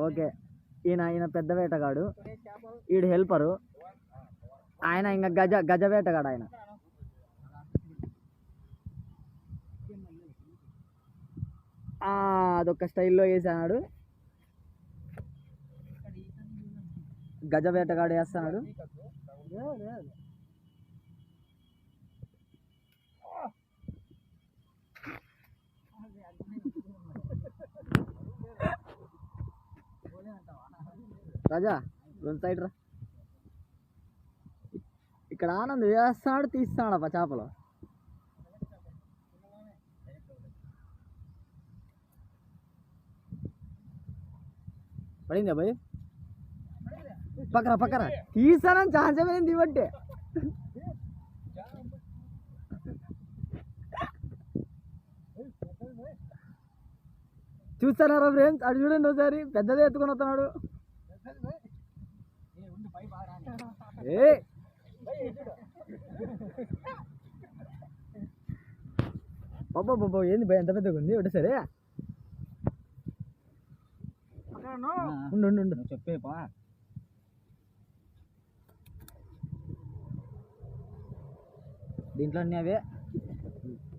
Okay. ఈయన పెద్ద వేటగాడు, ఈడు హెల్పరు, ఆయన ఇంకా గజ వేటగాడు. ఆయన అదొక స్టైల్లో వేసాడు. గజ వేటగాడు వేస్తున్నాడు. రాజా రెండు సైడ్ రా. ఇక్కడ ఆనంద్ వేస్తాడు, తీస్తాడు అప్ప చేపలు. పడిందా భయ్? పక్కరా తీస్తానని ఛాన్స్ ఏమైంది బట్టి. చూస్తారా ఫ్రెండ్స్, అటు చూడండి ఒకసారి, పెద్దదే ఎత్తుకొని వస్తున్నాడు. బాబా ఏంది భయ, ఎంత పెద్దగా ఉంది ఒకటేసరి. ఉండు చెప్పేపా. దీంట్లో అన్నీ అవే.